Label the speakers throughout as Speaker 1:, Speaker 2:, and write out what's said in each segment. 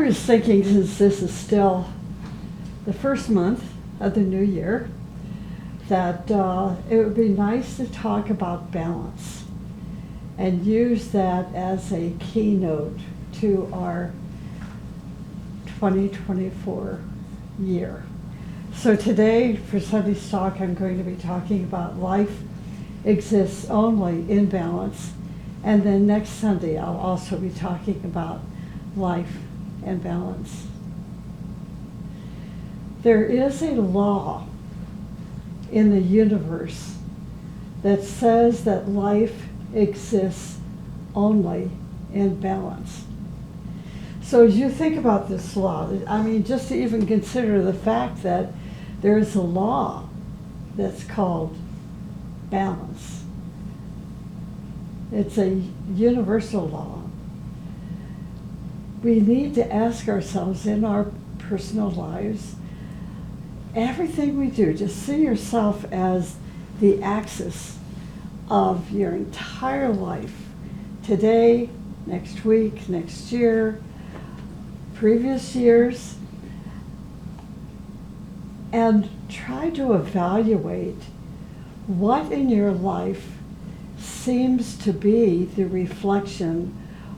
Speaker 1: was thinking, since this is still the first month of the new year, that it would be nice to talk about balance and use that as a keynote to our 2024 year. So today, for Sunday's talk, I'm going to be talking about life exists only in balance. And then next Sunday, I'll also be talking about life and balance. There is a law in the universe that says that life exists only in balance. So as you think about this law, I mean, just to even consider the fact that there is a law that's called balance. It's a universal law. We need to ask ourselves in our personal lives, everything we do, just see yourself as the axis of your entire life. Today, next week, next year, previous years, and try to evaluate what in your life seems to be the reflection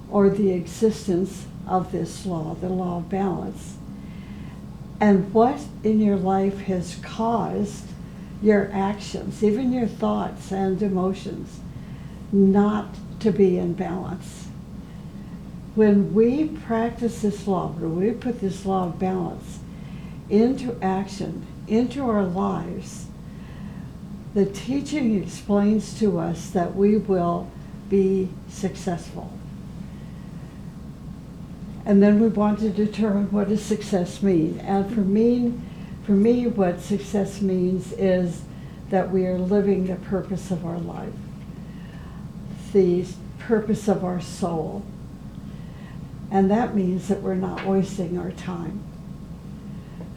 Speaker 1: or the existence of this law, the law of balance, and what in your life has caused your actions, even your thoughts and emotions, not to be in balance. When we practice this law, when we put this law of balance into action, into our lives, the teaching explains to us that we will be successful. And then we want to determine what does success mean. And for me, what success means is that we are living the purpose of our life, the purpose of our soul. And that means that we're not wasting our time.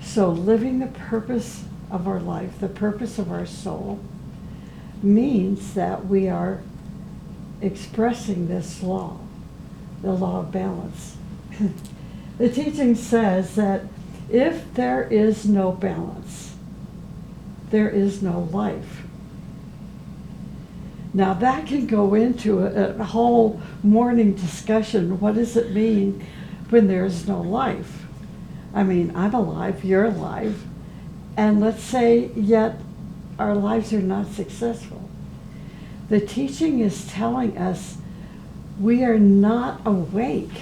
Speaker 1: So living the purpose of our life, the purpose of our soul, means that we are expressing this law, the law of balance. The teaching says that if there is no balance, there is no life. Now that can go into a whole morning discussion. What does it mean when there is no life? I mean, I'm alive, you're alive, and let's say yet our lives are not successful. The teaching is telling us we are not awake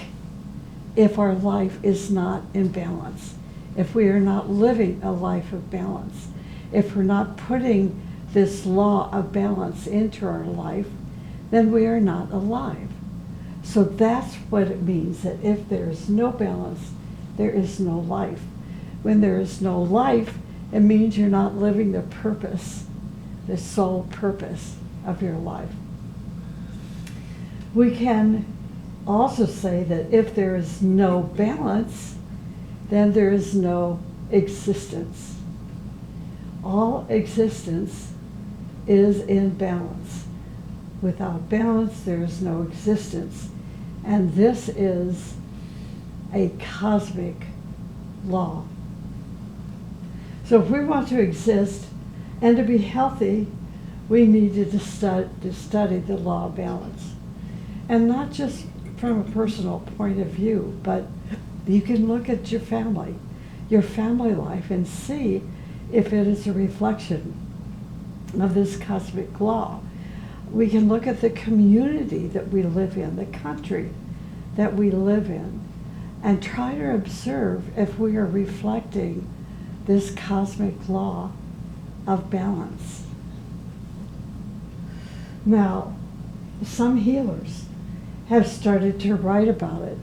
Speaker 1: if our life is not in balance, if we are not living a life of balance, if we're not putting this law of balance into our life, then we are not alive. So that's what it means, that if there is no balance, there is no life. When there is no life, it means you're not living the purpose, the sole purpose of your life. We can also say that if there is no balance, then there is no existence. All existence is in balance. Without balance, there is no existence. And this is a cosmic law. So if we want to exist and to be healthy, we need to study the law of balance. And not just from a personal point of view, but you can look at your family life, and see if it is a reflection of this cosmic law. We can look at the community that we live in, the country that we live in, and try to observe if we are reflecting this cosmic law of balance. Now, some healers have started to write about it,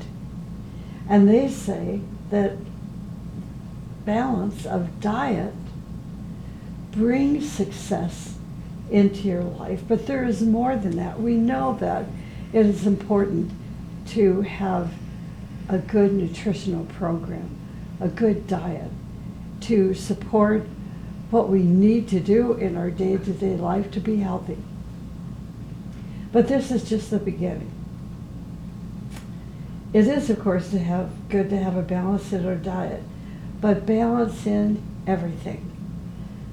Speaker 1: and they say that balance of diet brings success into your life, but there is more than that. We know that it is important to have a good nutritional program, a good diet, to support what we need to do in our day-to-day life to be healthy. But this is just the beginning. It is, of course, good to have a balance in our diet, but balance in everything.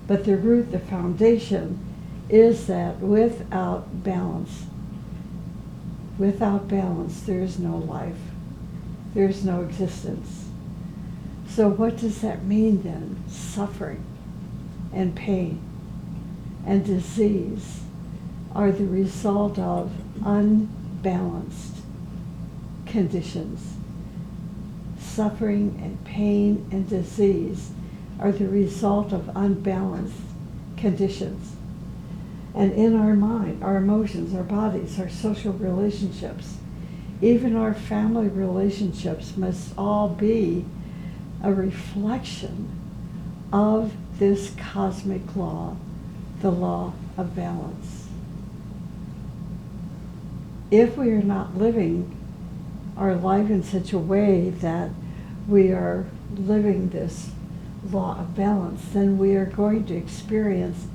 Speaker 1: But the root, the foundation, is that without balance, there is no life. There is no existence. So what does that mean then? Suffering and pain and disease are the result of unbalanced conditions. Suffering and pain and disease are the result of unbalanced conditions. And in our mind, our emotions, our bodies, our social relationships, even our family relationships must all be a reflection of this cosmic law, the law of balance. If we are not living our life in such a way that we are living this law of balance, then we are going to experience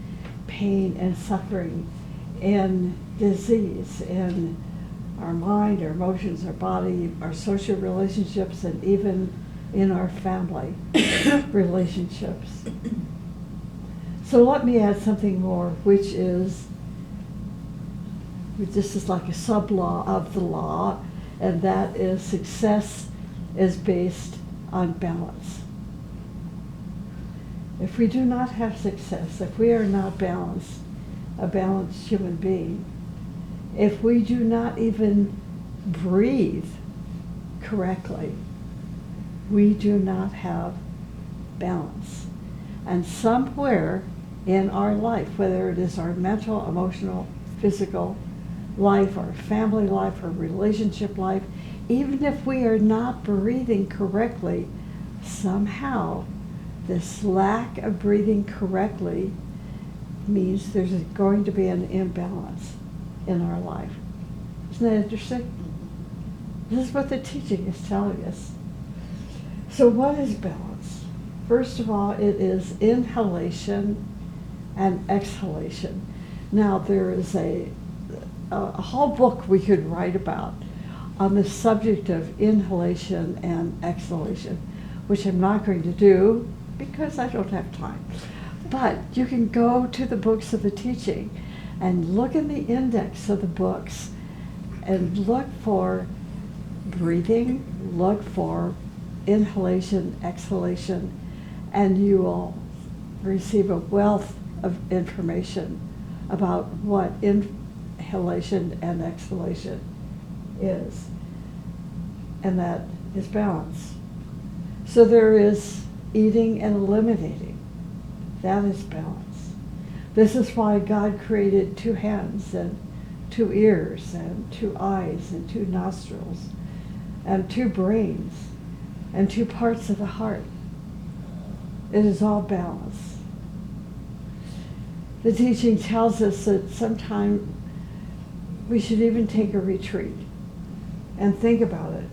Speaker 1: pain and suffering and disease in our mind, our emotions, our body, our social relationships, and even in our family relationships. So let me add something more, which is, this is like a sub-law of the law, and that is success is based on balance. If we do not have success, if we are not balanced, a balanced human being, if we do not even breathe correctly, we do not have balance. And somewhere in our life, whether it is our mental, emotional, physical life, our family life, our relationship life, even if we are not breathing correctly, somehow this lack of breathing correctly means there's going to be an imbalance in our life. Isn't that interesting? This is what the teaching is telling us. So what is balance? First of all, it is inhalation and exhalation. Now there is a whole book we could write about on the subject of inhalation and exhalation, which I'm not going to do because I don't have time. But you can go to the books of the teaching and look in the index of the books and look for breathing, look for inhalation, exhalation, and you will receive a wealth of information about what inhalation and exhalation is. And that is balance. So there is eating and eliminating. That is balance. This is why God created 2 hands and 2 ears and 2 eyes and 2 nostrils and 2 brains and 2 parts of the heart. It is all balance. The teaching tells us that sometime we should even take a retreat and think about it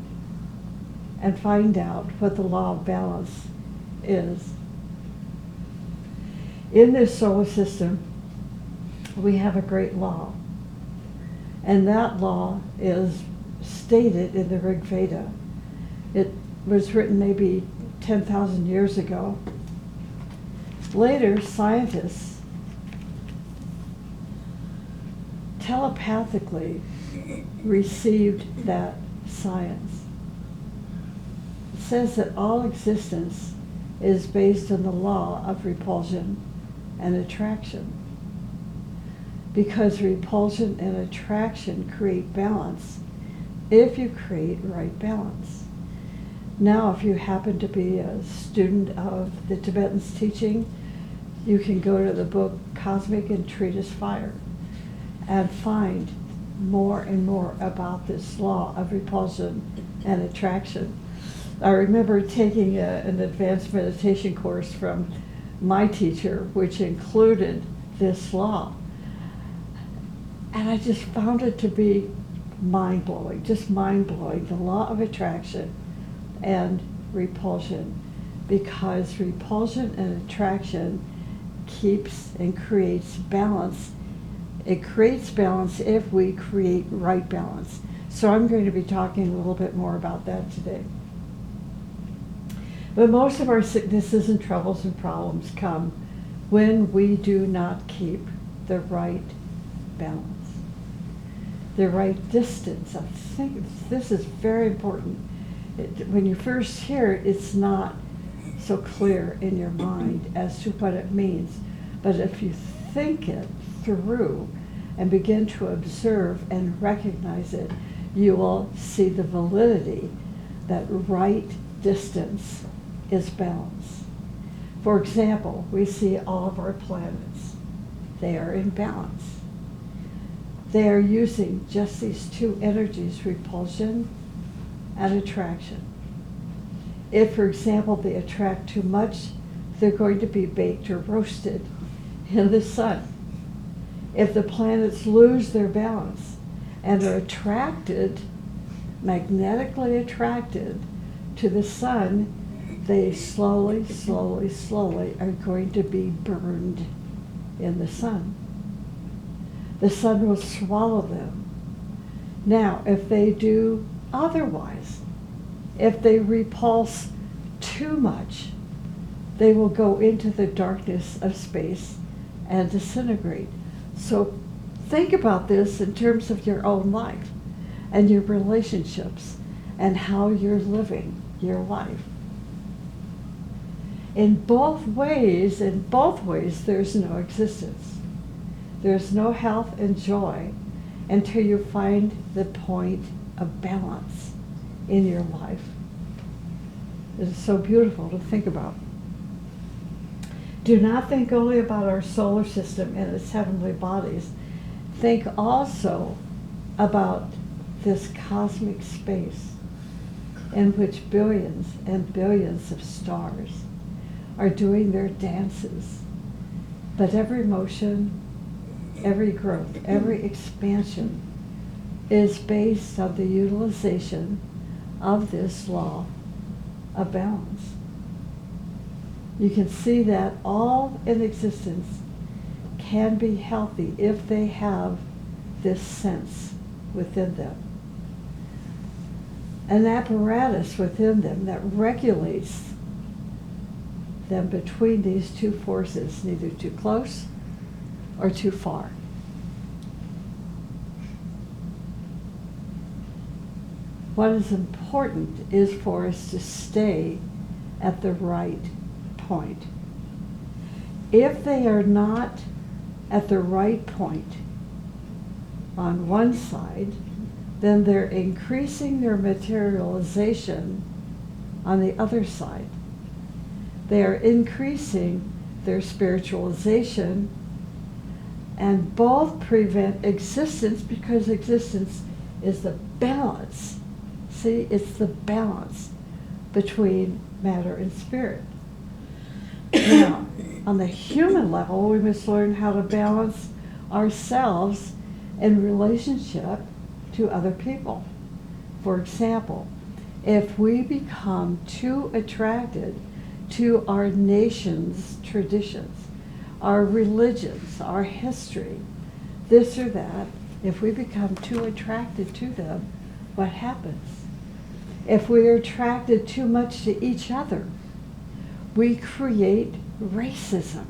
Speaker 1: and find out what the law of balance is. In this solar system, we have a great law, and that law is stated in the Rig Veda. It was written maybe 10,000 years ago. Later, scientists telepathically received that science. It says that all existence is based on the law of repulsion and attraction, because repulsion and attraction create balance if you create right balance. Now, if you happen to be a student of the Tibetan's teaching, you can go to the book Cosmic and Treatise Fire and find more and more about this law of repulsion and attraction. I remember taking an advanced meditation course from my teacher, which included this law. And I just found it to be mind-blowing, just mind-blowing, the law of attraction and repulsion, because repulsion and attraction keeps and creates balance. It creates balance if we create right balance. So I'm going to be talking a little bit more about that today. But most of our sicknesses and troubles and problems come when we do not keep the right balance, the right distance. I think this is very important. When you first hear it, it's not so clear in your mind as to what it means. But if you think it through and begin to observe and recognize it, you will see the validity that right distance is balance. For example, we see all of our planets. They are in balance. They are using just these two energies, repulsion and attraction. If, for example, they attract too much, they're going to be baked or roasted in the sun. If the planets lose their balance and are attracted, magnetically attracted to the sun, they slowly, slowly, slowly are going to be burned in the sun. The sun will swallow them. Now, if they do otherwise, if they repulse too much, they will go into the darkness of space and disintegrate. So think about this in terms of your own life and your relationships and how you're living your life. In both ways, there's no existence. There's no health and joy until you find the point of balance in your life. It is so beautiful to think about. Do not think only about our solar system and its heavenly bodies. Think also about this cosmic space in which billions and billions of stars are doing their dances. But every motion, every growth, every expansion is based on the utilization of this law of balance. You can see that all in existence can be healthy if they have this sense within them. An apparatus within them that regulates them between these two forces, neither too close or too far. What is important is for us to stay at the right point. If they are not at the right point on one side, then they're increasing their materialization on the other side. They are increasing their spiritualization, and both prevent existence because existence is the balance. See, it's the balance between matter and spirit. Now, on the human level, we must learn how to balance ourselves in relationship to other people. For example, if we become too attracted to our nation's traditions, our religions, our history, this or that, if we become too attracted to them, what happens? If we are attracted too much to each other, we create racism,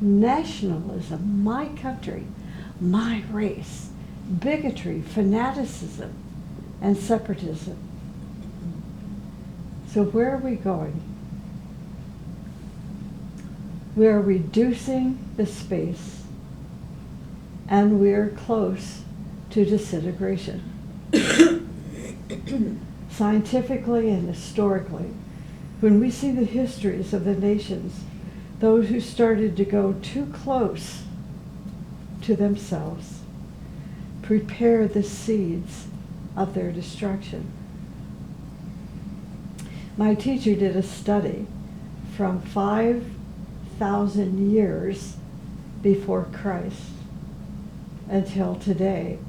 Speaker 1: nationalism, my country, my race, bigotry, fanaticism, and separatism. So where are we going? We are reducing the space, and we are close to disintegration. Scientifically and historically, when we see the histories of the nations, those who started to go too close to themselves prepare the seeds of their destruction. My teacher did a study from 5,000 years before Christ until today,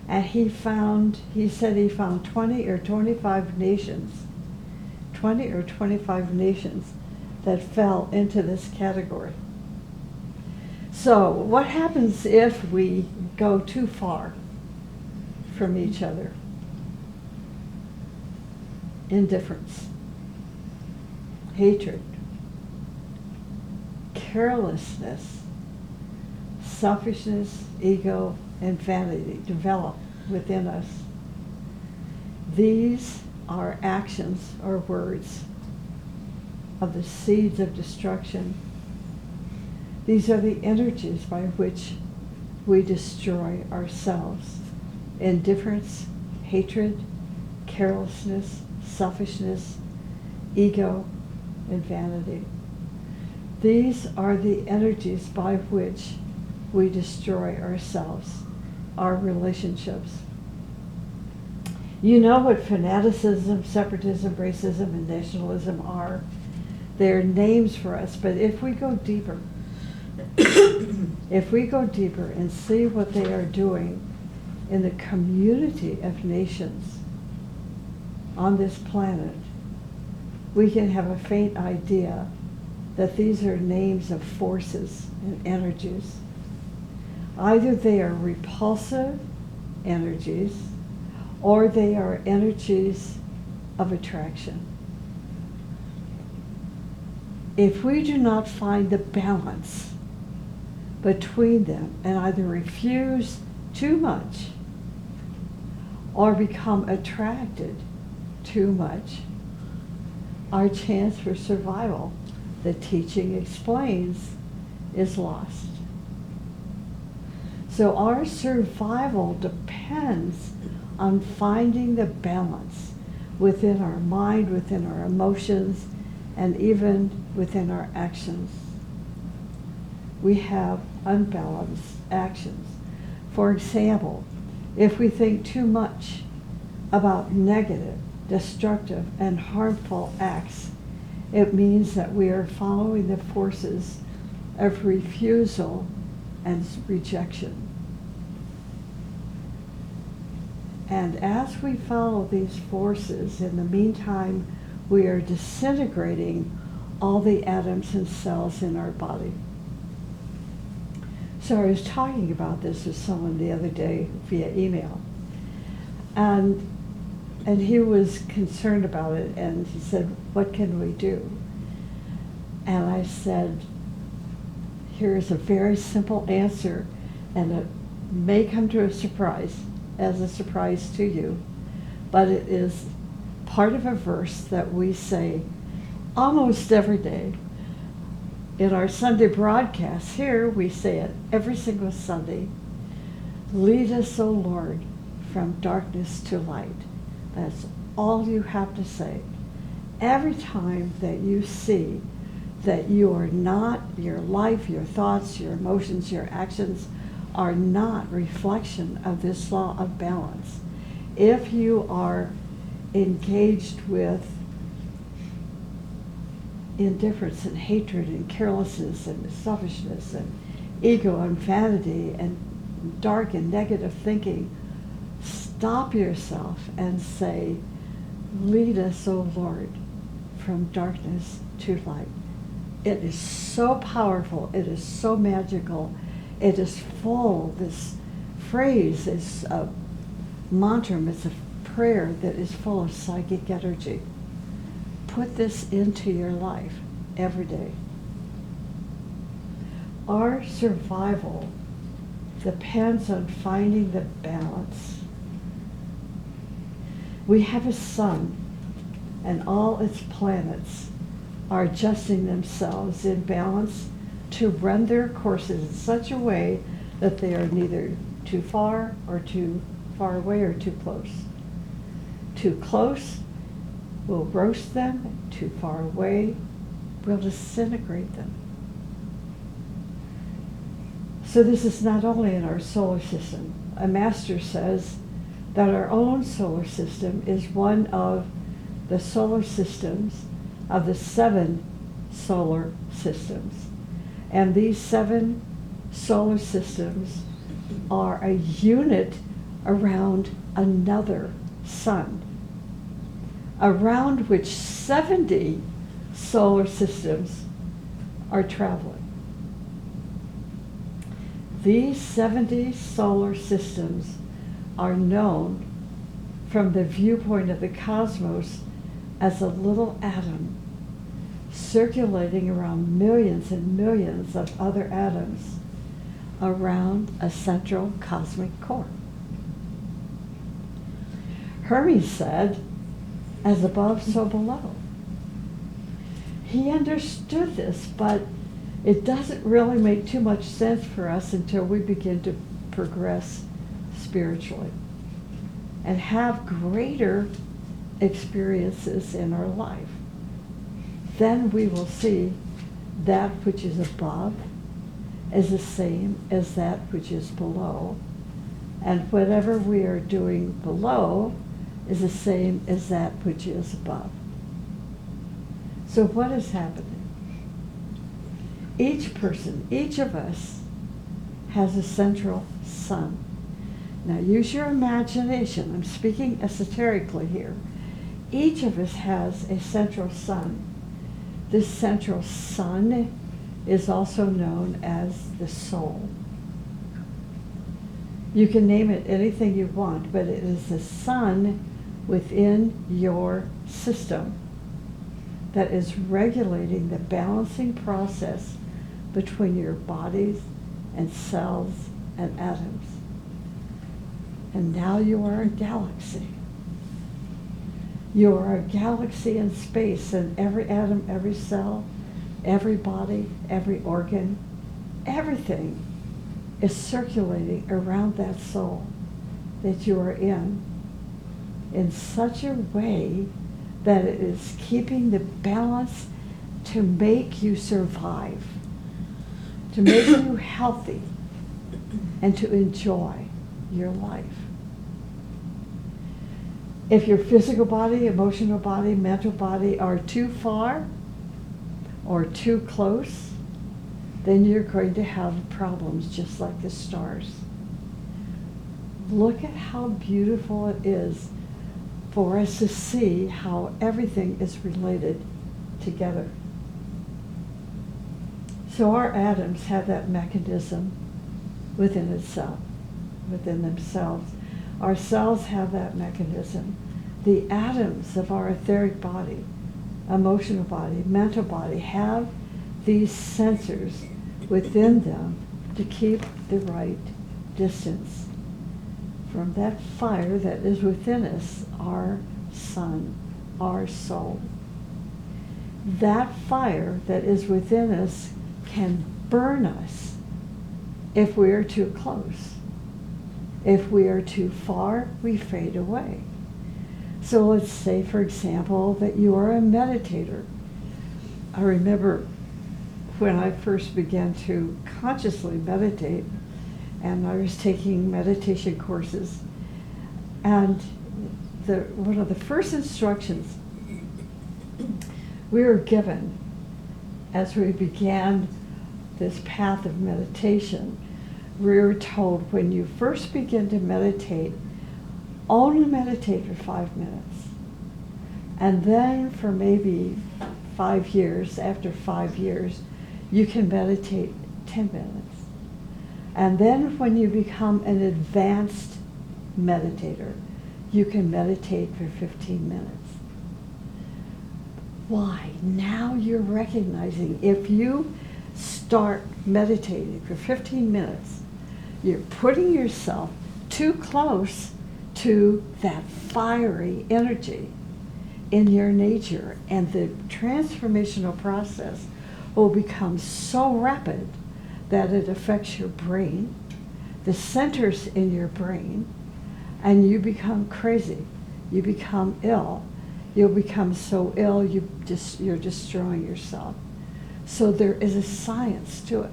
Speaker 1: and he said he found 20 or 25 nations that fell into this category. So what happens if we go too far from each other. Indifference, hatred, carelessness, selfishness, ego, and vanity develop within us. These are actions or words of the seeds of destruction. These are the energies by which we destroy ourselves. Indifference, hatred, carelessness, selfishness, ego, and vanity. These are the energies by which we destroy ourselves, our relationships. You know what fanaticism, separatism, racism, and nationalism are. They're names for us, but if we go deeper, if we go deeper and see what they are doing in the community of nations on this planet, we can have a faint idea that these are names of forces and energies. Either they are repulsive energies or they are energies of attraction. If we do not find the balance between them and either refuse too much or become attracted too much, our chance for survival, the teaching explains, is lost. So our survival depends on finding the balance within our mind, within our emotions, and even within our actions. We have unbalanced actions. For example, if we think too much about negative, destructive, and harmful acts, it means that we are following the forces of refusal and rejection. And as we follow these forces, in the meantime, we are disintegrating all the atoms and cells in our body. So I was talking about this with someone the other day via email, and he was concerned about it, and he said, "What can we do?" And I said, "Here's a very simple answer, and it may come to a surprise, as a surprise to you, but it is part of a verse that we say almost every day. In our Sunday broadcast here, we say it every single Sunday. Lead us, O Lord, from darkness to light." That's all you have to say. Every time that you see that you are not, your life, your thoughts, your emotions, your actions are not reflection of this law of balance. If you are engaged with indifference and hatred and carelessness and selfishness and ego and vanity and dark and negative thinking, stop yourself and say, "Lead us, O Lord, from darkness to light." It is so powerful. It is so magical. It is full, this phrase is a mantra, it's a prayer that is full of psychic energy. Put this into your life every day. Our survival depends on finding the balance. We have a sun, and all its planets are adjusting themselves in balance to run their courses in such a way that they are neither too far or too far away or too close. Too close will roast them, too far away will disintegrate them. So this is not only in our solar system. A master says that our own solar system is one of the solar systems of the 7 solar systems. And these 7 solar systems are a unit around another sun, around which 70 solar systems are traveling. These 70 solar systems are known from the viewpoint of the cosmos as a little atom circulating around millions and millions of other atoms around a central cosmic core. Hermes said, as above, so below. He understood this, but it doesn't really make too much sense for us until we begin to progress spiritually and have greater experiences in our life. Then we will see that which is above is the same as that which is below, and whatever we are doing below is the same as that which is above. So what is happening? Each person, each of us, has a central sun. Now use your imagination. I'm speaking esoterically here. Each of us has a central sun. This central sun is also known as the soul. You can name it anything you want, but it is the sun within your system that is regulating the balancing process between your bodies and cells and atoms. And now you are a galaxy. You are a galaxy in space, and every atom, every cell, every body, every organ, everything is circulating around that soul that you are in such a way that it is keeping the balance to make you survive, to make you healthy, and to enjoy your life. If your physical body, emotional body, mental body are too far or too close, then you're going to have problems just like the stars. Look at how beautiful it is for us to see how everything is related together. So our atoms have that mechanism within itself, within themselves. Our cells have that mechanism. The atoms of our etheric body, emotional body, mental body have these sensors within them to keep the right distance from that fire that is within us, our sun, our soul. That fire that is within us can burn us if we are too close. If we are too far, we fade away. So let's say, for example, that you are a meditator. I remember when I first began to consciously meditate, and I was taking meditation courses, and one of the first instructions we were given as we began this path of meditation, we were told, when you first begin to meditate, only meditate for 5 minutes. And then for maybe 5 years, after 5 years, you can meditate 10 minutes. And then when you become an advanced meditator, you can meditate for 15 minutes. Why? Now you're recognizing if you start meditating for 15 minutes, you're putting yourself too close to that fiery energy in your nature, and the transformational process will become so rapid that it affects your brain, the centers in your brain, and you become crazy. You become ill. You'll become so ill you're destroying yourself. So there is a science to it.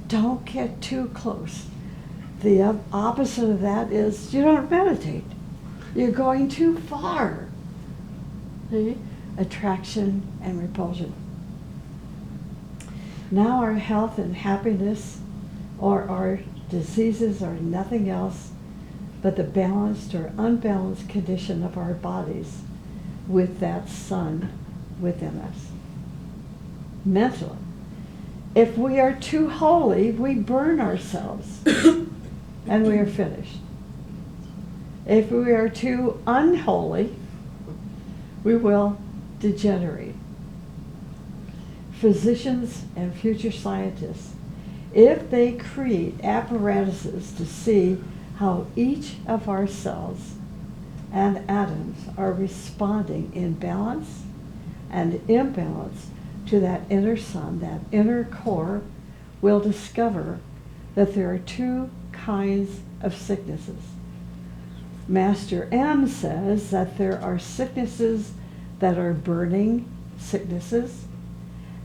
Speaker 1: Don't get too close. The opposite of that is you don't meditate. You're going too far. See? Attraction and repulsion. Now our health and happiness or our diseases are nothing else but the balanced or unbalanced condition of our bodies with that sun within us. Mentally. If we are too holy, we burn ourselves. and we are finished. If we are too unholy, we will degenerate. Physicians and future scientists, if they create apparatuses to see how each of our cells and atoms are responding in balance and imbalance to that inner sun, that inner core, will discover that there are two kinds of sicknesses. Master M says that there are sicknesses that are burning sicknesses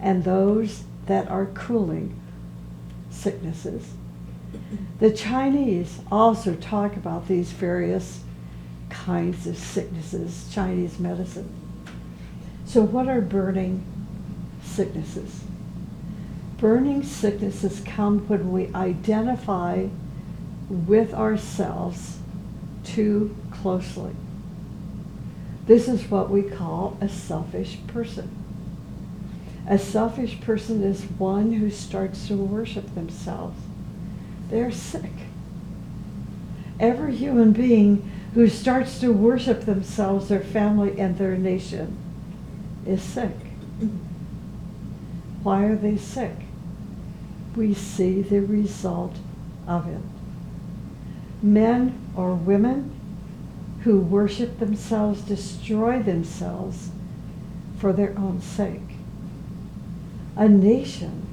Speaker 1: and those that are cooling sicknesses. The Chinese also talk about these various kinds of sicknesses, Chinese medicine. So what are burning sicknesses? Burning sicknesses come when we identify with ourselves too closely. This is what we call a selfish person. A selfish person is one who starts to worship themselves. They're sick. Every human being who starts to worship themselves, their family, and their nation is sick. Why are they sick? We see the result of it. Men or women who worship themselves destroy themselves for their own sake. A nation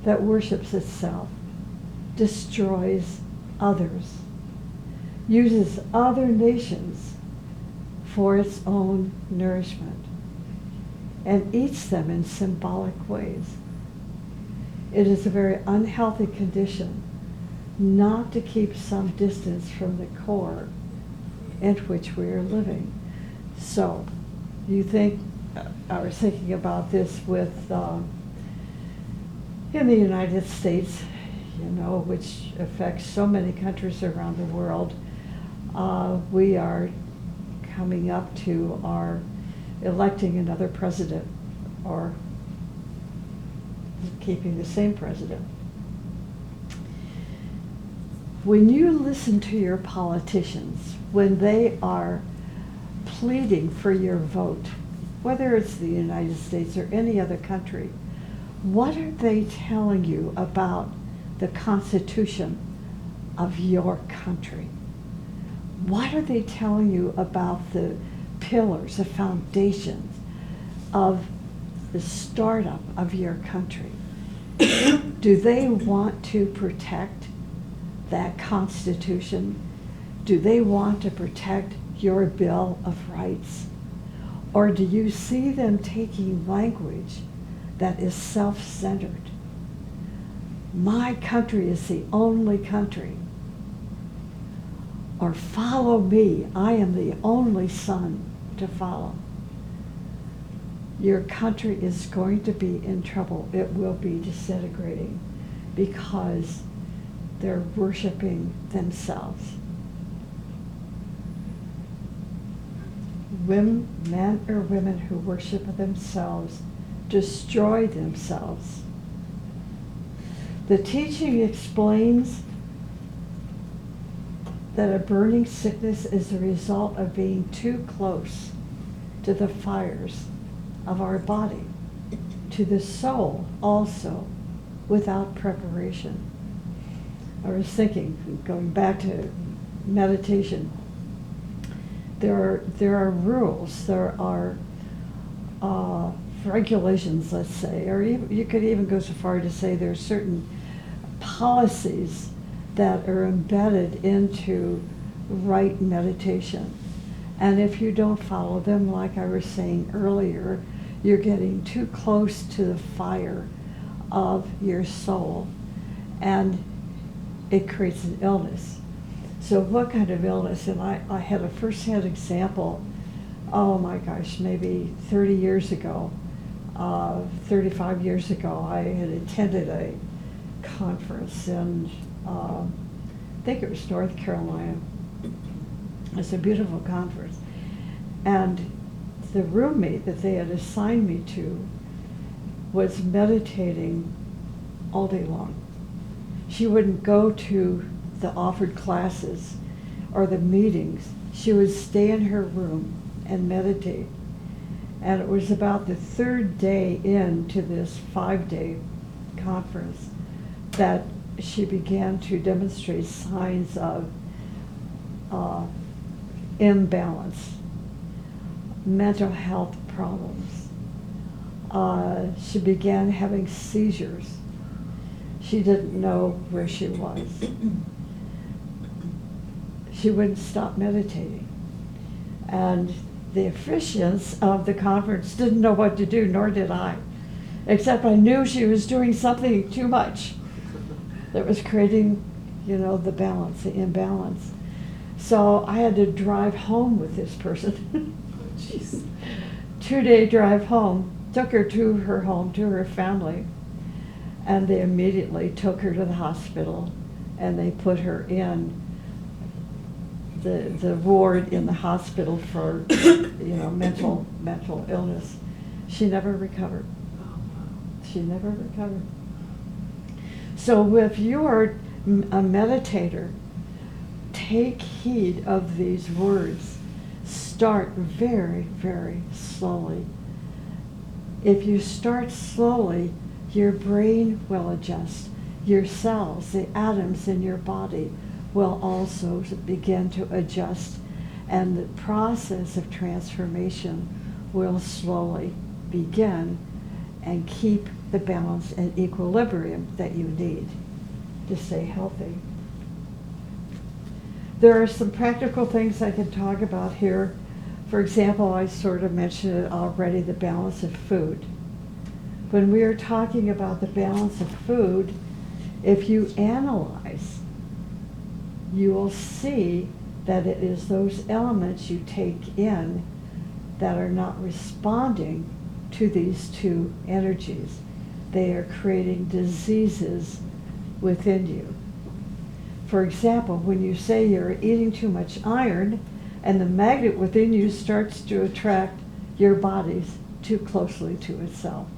Speaker 1: that worships itself destroys others, uses other nations for its own nourishment, and eats them in symbolic ways. It is a very unhealthy condition not to keep some distance from the core in which we are living. So, you think, I was thinking about this with, in the United States, which affects so many countries around the world, we are coming up to our electing another president or keeping the same president. When you listen to your politicians, when they are pleading for your vote, whether it's the United States or any other country, what are they telling you about the Constitution of your country? What are they telling you about the pillars, the foundations of the startup of your country? Do they want to protect that Constitution? Do they want to protect your Bill of Rights? Or do you see them taking language that is self-centered? My country is the only country. Or follow me, I am the only son to follow. Your country is going to be in trouble. It will be disintegrating because they're worshiping themselves. Men or women who worship themselves destroy themselves. The teaching explains that a burning sickness is the result of being too close to the fires of our body, to the soul also, without preparation. I was thinking, going back to meditation, there are rules, there are regulations, let's say, or you could even go so far to say there are certain policies that are embedded into right meditation. And if you don't follow them, like I was saying earlier, you're getting too close to the fire of your soul, and it creates an illness. So what kind of illness? And I had a first-hand example, oh my gosh, maybe 30 years ago, 35 years ago, I had attended a conference in, I think it was North Carolina. It's a beautiful conference. And the roommate that they had assigned me to was meditating all day long. She wouldn't go to the offered classes or the meetings, she would stay in her room and meditate. And it was about the third day into this 5-day conference that she began to demonstrate signs of imbalance, mental health problems. She began having seizures. She didn't know where she was. She wouldn't stop meditating. And the officiants of the conference didn't know what to do, nor did I. Except I knew she was doing something too much that was creating, the balance, the imbalance. So I had to drive home with this person. 2-day drive home, took her to her home, to her family, and they immediately took her to the hospital, and they put her in the ward in the hospital for mental illness. She never recovered. She never recovered. So if you're a meditator, take heed of these words. Start very, very slowly. If you start slowly, your brain will adjust. Your cells, the atoms in your body, will also begin to adjust, and the process of transformation will slowly begin and keep the balance and equilibrium that you need to stay healthy. There are some practical things I can talk about here. For example, I sort of mentioned it already, the balance of food. When we are talking about the balance of food, if you analyze, you will see that it is those elements you take in that are not responding to these two energies. They are creating diseases within you. For example, when you say you're eating too much iron and the magnet within you starts to attract your body too closely to itself,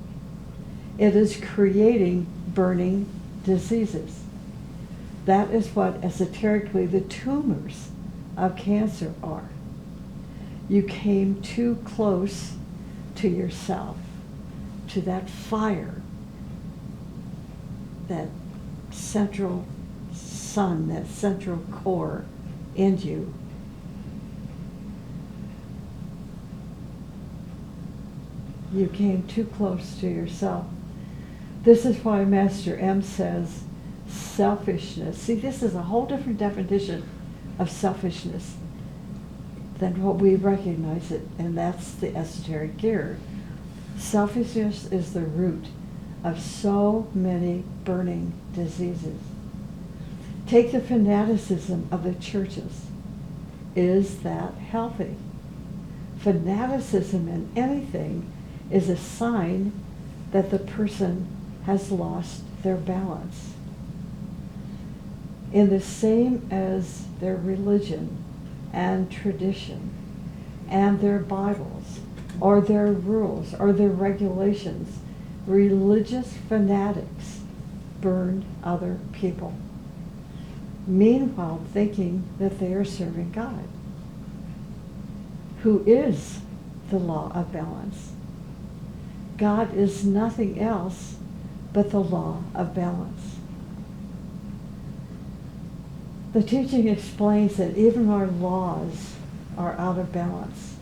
Speaker 1: it is creating burning diseases. That is what esoterically the tumors of cancer are. You came too close to yourself, to that fire, that central sun, that central core in you. You came too close to yourself. This is why Master M says selfishness. See, this is a whole different definition of selfishness than what we recognize it, and that's the esoteric gear. Selfishness is the root of so many burning diseases. Take the fanaticism of the churches. Is that healthy? Fanaticism in anything is a sign that the person has lost their balance. In the same as their religion and tradition and their Bibles or their rules or their regulations, religious fanatics burn other people, meanwhile thinking that they are serving God, who is the law of balance. God is nothing else but the law of balance. The teaching explains that even our laws are out of balance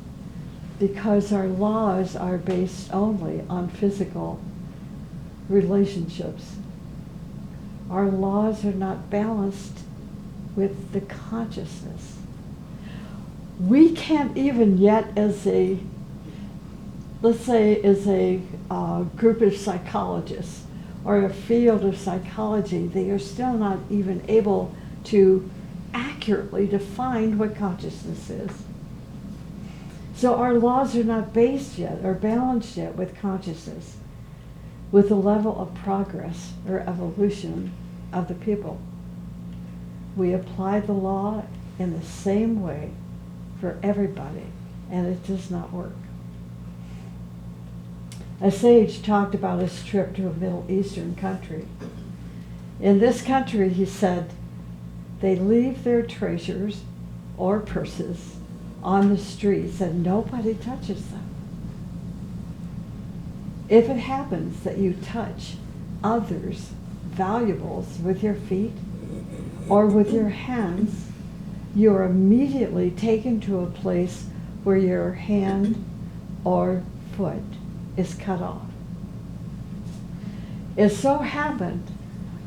Speaker 1: because our laws are based only on physical relationships. Our laws are not balanced with the consciousness. We can't even yet, as a, let's say, as a group of psychologists or a field of psychology, they are still not even able to accurately define what consciousness is. So our laws are not based yet or balanced yet with consciousness, with the level of progress or evolution of the people. We apply the law in the same way for everybody, and it does not work. A sage talked about his trip to a Middle Eastern country. In this country, he said, They leave their treasures or purses on the streets and nobody touches them. If it happens that you touch others' valuables with your feet or with your hands, you are immediately taken to a place where your hand or foot is cut off. It so happened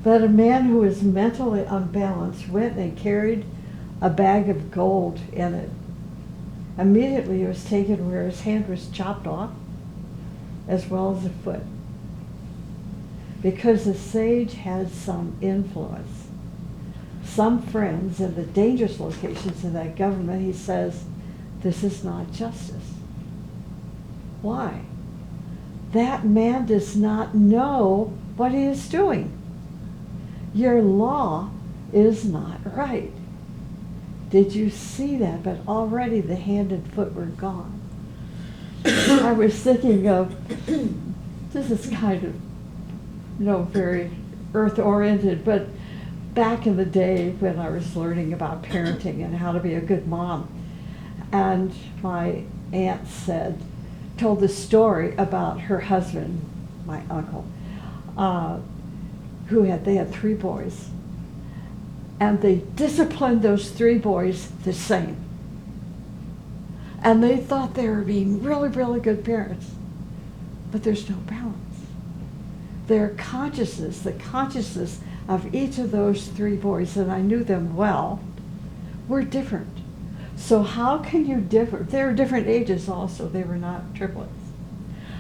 Speaker 1: that a man who was mentally unbalanced went and carried a bag of gold in it. Immediately he was taken where his hand was chopped off, as well as a foot. Because the sage had some influence, some friends in the dangerous locations in that government, he says, this is not justice. Why? That man does not know what he is doing. Your law is not right. Did you see that? But already the hand and foot were gone. I was thinking of, this is kind of, very earth-oriented, but back in the day when I was learning about parenting and how to be a good mom, and my aunt told the story about her husband, my uncle, they had 3 boys, and they disciplined those 3 boys the same. And they thought they were being really, really good parents, but there's no balance. Their consciousness, the consciousness of each of those 3 boys, and I knew them well, were different. So how can you differ? They were different ages also, they were not triplets.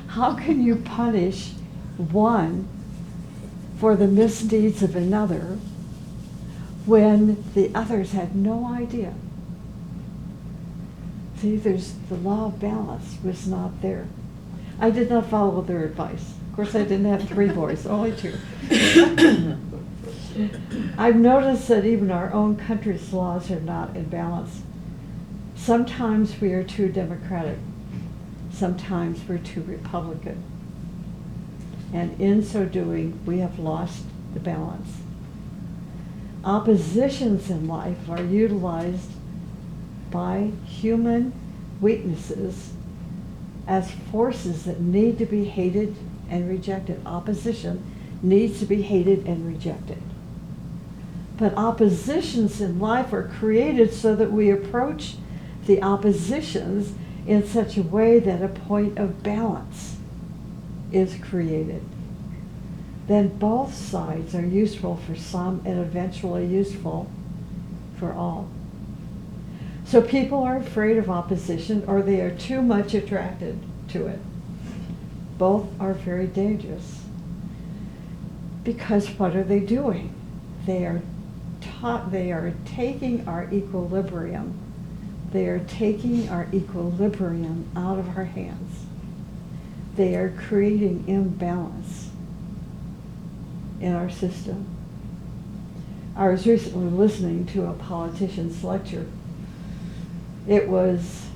Speaker 1: How can you punish one for the misdeeds of another when the others had no idea? See, the law of balance was not there. I did not follow their advice. Of course, I didn't have 3 boys, only 2. I've noticed that even our own country's laws are not in balance. Sometimes we are too democratic. Sometimes we're too Republican. And in so doing, we have lost the balance. Oppositions in life are utilized by human weaknesses as forces that need to be hated and rejected. Opposition needs to be hated and rejected. But oppositions in life are created so that we approach the oppositions in such a way that a point of balance is created. Then both sides are useful for some and eventually useful for all. So people are afraid of opposition or they are too much attracted to it. Both are very dangerous. Because what are they doing? They are taking our equilibrium. They are taking our equilibrium out of our hands. They are creating imbalance in our system. I was recently listening to a politician's lecture. It was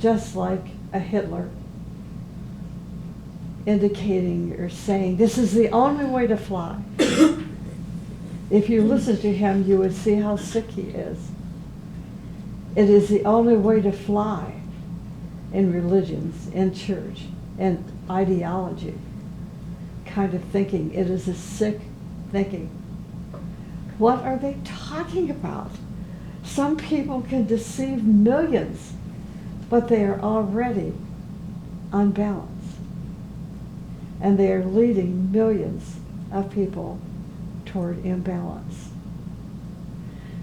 Speaker 1: just like a Hitler indicating or saying, this is the only way to fly. If you listen to him, you would see how sick he is. It is the only way to fly in religions, in church, in ideology, kind of thinking. It is a sick thinking. What are they talking about? Some people can deceive millions, but they are already unbalanced. And they are leading millions of people toward imbalance.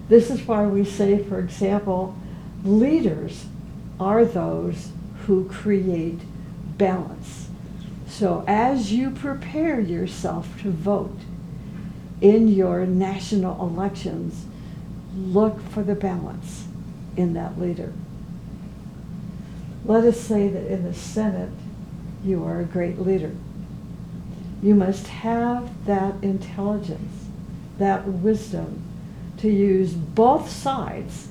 Speaker 1: This is why we say, for example, leaders are those who create balance. So as you prepare yourself to vote in your national elections, look for the balance in that leader. Let us say that in the Senate, you are a great leader. You must have that intelligence, that wisdom to use both sides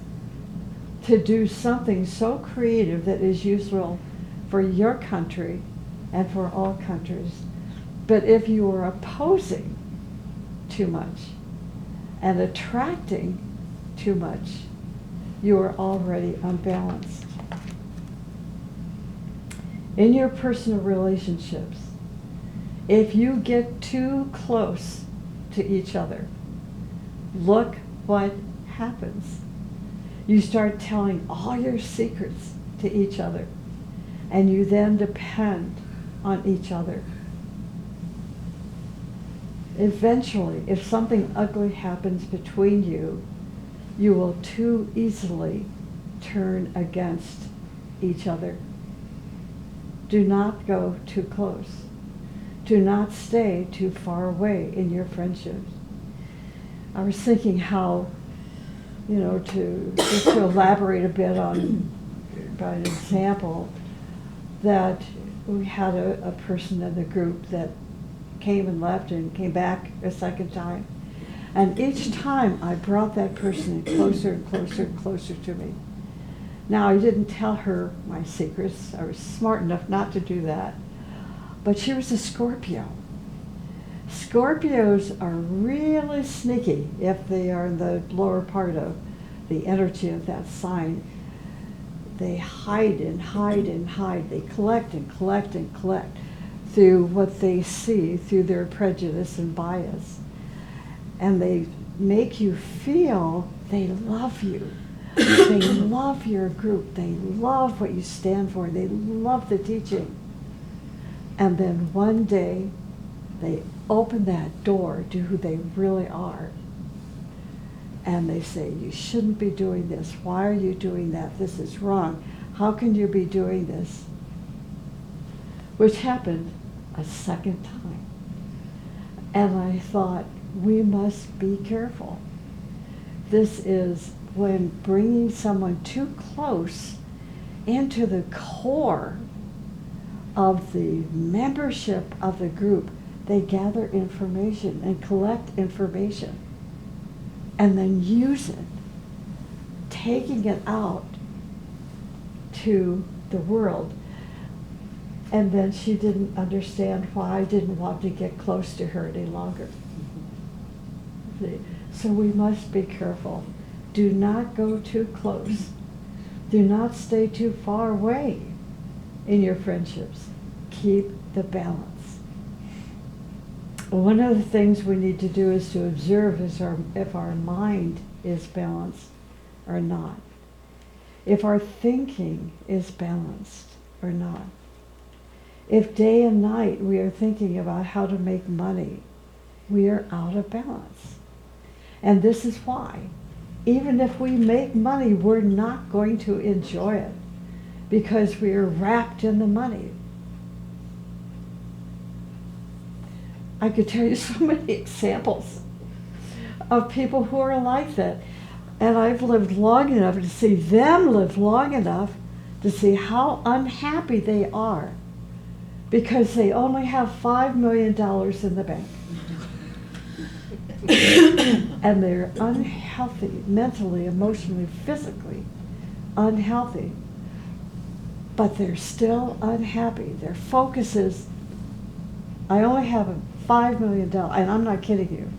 Speaker 1: to do something so creative that is useful for your country and for all countries. But if you are opposing too much and attracting too much. You are already unbalanced. In your personal relationships, if you get too close to each other, look what happens. You start telling all your secrets to each other, and you then depend on each other. Eventually, if something ugly happens between you, you will too easily turn against each other. Do not go too close. Do not stay too far away in your friendships. I was thinking how, just to elaborate a bit on by an example, that we had a person in the group that came and left and came back a second time. And each time I brought that person in closer and closer and closer to me. Now, I didn't tell her my secrets. I was smart enough not to do that. But she was a Scorpio. Scorpios are really sneaky if they are in the lower part of the energy of that sign. They hide and hide and hide. They collect and collect and collect through what they see, through their prejudice and bias. And they make you feel they love you. They love your group. They love what you stand for. They love the teaching. And then one day, they open that door to who they really are. And they say, you shouldn't be doing this. Why are you doing that? This is wrong. How can you be doing this? Which happened a second time. And I thought, we must be careful. This is when bringing someone too close into the core of the membership of the group. They gather information and collect information and then use it, taking it out to the world. And then she didn't understand why I didn't want to get close to her any longer. So we must be careful. Do not go too close. Do not stay too far away in your friendships. Keep the balance. One of the things we need to do is to observe if our mind is balanced or not. If our thinking is balanced or not. If day and night we are thinking about how to make money, we are out of balance. And this is why, even if we make money, we're not going to enjoy it because we are wrapped in the money. I could tell you so many examples of people who are like that. And I've lived long enough to see them live long enough to see how unhappy they are because they only have $5 million in the bank. And they're unhealthy, mentally, emotionally, physically unhealthy. But they're still unhappy. Their focus is, I only have $5 million, and I'm not kidding you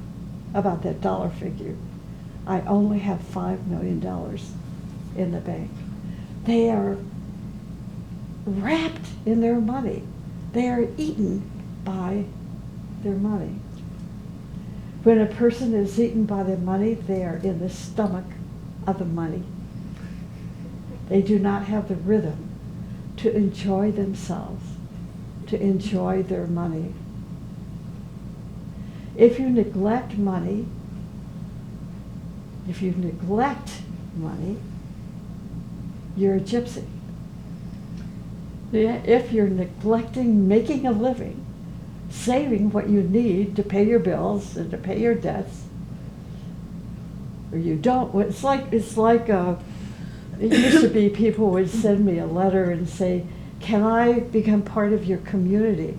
Speaker 1: about that dollar figure. I only have $5 million in the bank. They are wrapped in their money. They are eaten by their money. When a person is eaten by their money, they are in the stomach of the money. They do not have the rhythm to enjoy themselves, to enjoy their money. If you neglect money, you're a gypsy. If you're neglecting making a living, saving what you need to pay your bills and to pay your debts, or you don't, it used to be people would send me a letter and say, can I become part of your community?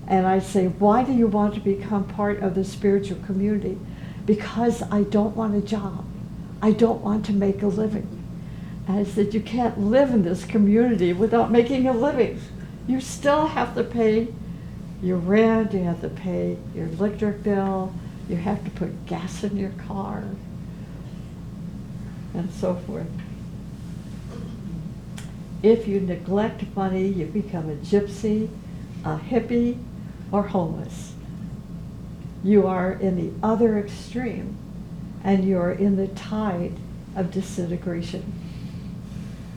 Speaker 1: And I say, why do you want to become part of the spiritual community? Because I don't want a job. I don't want to make a living. And I said, you can't live in this community without making a living. You still have to pay your rent, you have to pay your electric bill, you have to put gas in your car. and so forth. If you neglect money, you become a gypsy, a hippie, or homeless. You are in the other extreme, and you are in the tide of disintegration.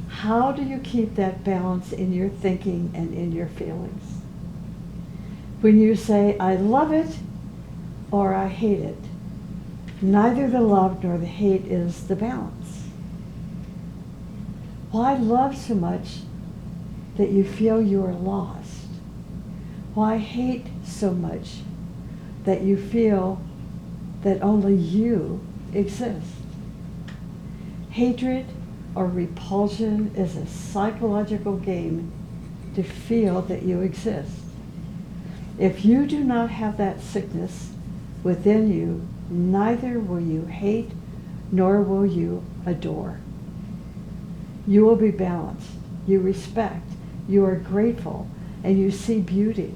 Speaker 1: How do you keep that balance in your thinking and in your feelings? When you say, I love it, or I hate it, neither the love nor the hate is the balance. Why love so much that you feel you are lost? Why hate so much that you feel that only you exist? Hatred or repulsion is a psychological game to feel that you exist. If you do not have that sickness within you, neither will you hate nor will you adore. You will be balanced, you respect, you are grateful, and you see beauty.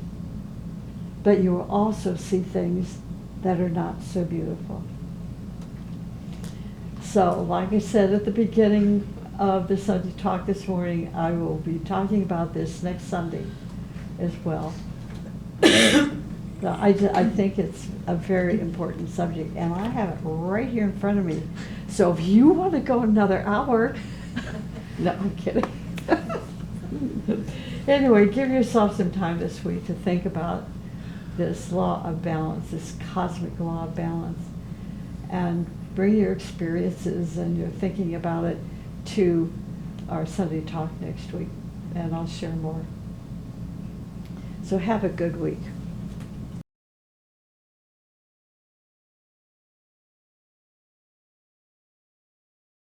Speaker 1: But you will also see things that are not so beautiful. So, like I said at the beginning of the Sunday talk this morning, I will be talking about this next Sunday as well. I think it's a very important subject, and I have it right here in front of me. So if you want to go another hour, no, I'm kidding. Anyway, give yourself some time this week to think about this law of balance, this cosmic law of balance, and bring your experiences and your thinking about it to our Sunday talk next week, and I'll share more. So have a good week.